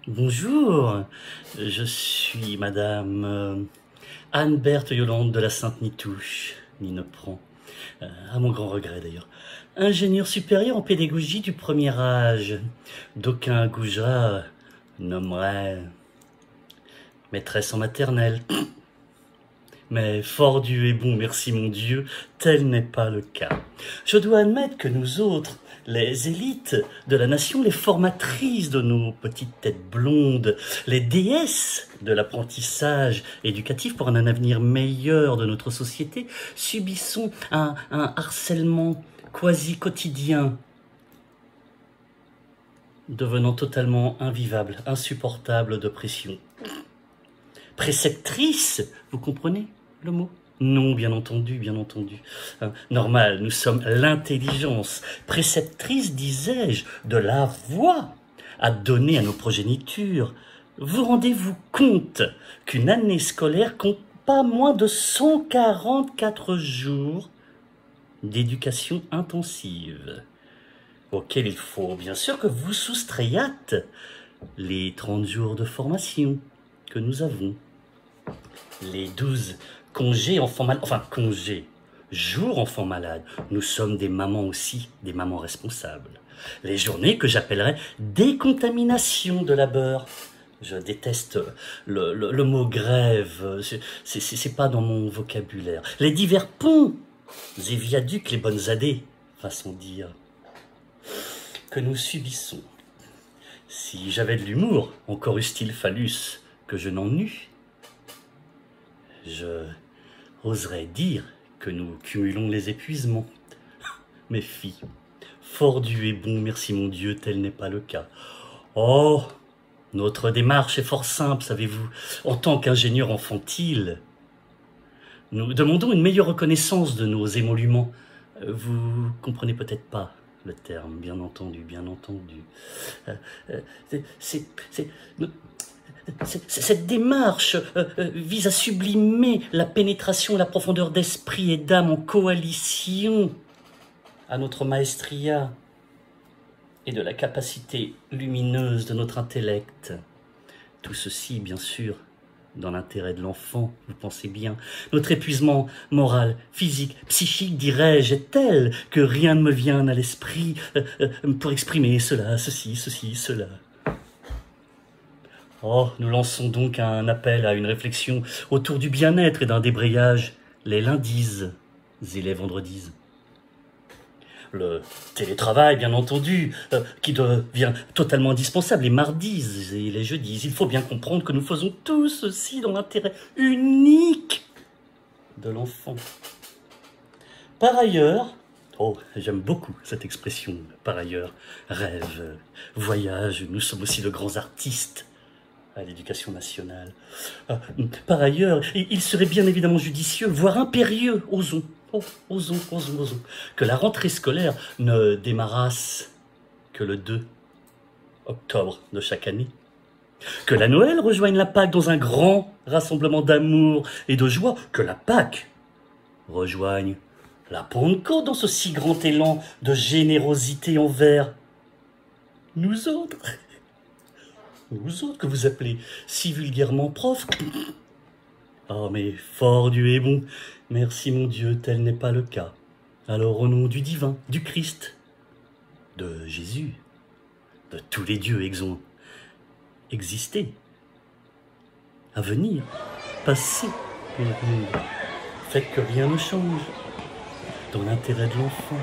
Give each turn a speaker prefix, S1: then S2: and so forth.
S1: Bonjour, je suis madame Anne-Berthe Yolande de la Sainte-Nitouche, Nineprend, à mon grand regret d'ailleurs. Ingénieur supérieur en pédagogie du premier âge, d'aucuns goujats nommeraient maîtresse en maternelle. Mais fort Dieu est bon, merci mon Dieu, tel n'est pas le cas. Je dois admettre que nous autres, les élites de la nation, les formatrices de nos petites têtes blondes, les déesses de l'apprentissage éducatif pour un avenir meilleur de notre société, subissons un harcèlement quasi quotidien, devenant totalement invivable, insupportable de pression. Préceptrice, vous comprenez le mot? Non, bien entendu, bien entendu. Normal, nous sommes l'intelligence. Préceptrice, disais-je, de la voix à donner à nos progénitures. Vous rendez-vous compte qu'une année scolaire compte pas moins de 144 jours d'éducation intensive, auquel il faut bien sûr que vous soustrayâtes les 30 jours de formation que nous avons, les 12 congés enfants malades, enfin congés, jours enfants malades. Nous sommes des mamans aussi, des mamans responsables. Les journées que j'appellerais décontamination de labeur. Je déteste le mot grève, c'est pas dans mon vocabulaire. Les divers ponts et viaducs, les bonnes années, façon de dire, que nous subissons. Si j'avais de l'humour, encore eût-il fallu que je n'en eus, je oserais dire que nous cumulons les épuisements. Mes filles, fort Dieu est bon, merci mon Dieu, tel n'est pas le cas. Oh, notre démarche est fort simple, savez-vous. En tant qu'ingénieur infantile, nous demandons une meilleure reconnaissance de nos émoluments. Vous comprenez peut-être pas le terme, bien entendu, bien entendu. Cette démarche vise à sublimer la pénétration, la profondeur d'esprit et d'âme en coalition à notre maestria et de la capacité lumineuse de notre intellect. Tout ceci, bien sûr, dans l'intérêt de l'enfant, vous pensez bien. Notre épuisement moral, physique, psychique, dirais-je, est tel que rien ne me vient à l'esprit pour exprimer cela, ceci, cela. Oh, nous lançons donc un appel à une réflexion autour du bien-être et d'un débrayage les lundis et les vendredis. Le télétravail, bien entendu, qui devient totalement indispensable les mardis et les jeudis. Il faut bien comprendre que nous faisons tout ceci dans l'intérêt unique de l'enfant. Par ailleurs, oh, j'aime beaucoup cette expression, par ailleurs, rêve, voyage, nous sommes aussi de grands artistes à l'éducation nationale. Par ailleurs, il serait bien évidemment judicieux, voire impérieux, osons, que la rentrée scolaire ne démarrasse que le 2 octobre de chaque année. Que la Noël rejoigne la Pâque dans un grand rassemblement d'amour et de joie. Que la Pâque rejoigne la Pentecôte dans ce si grand élan de générosité envers nous autres. Vous autres que vous appelez si vulgairement prof. Oh, mais fort Dieu est bon. Merci mon Dieu, tel n'est pas le cas. Alors au nom du divin, du Christ, de Jésus, de tous les dieux exons, exister, à venir, passer, faites que rien ne change, dans l'intérêt de l'enfant.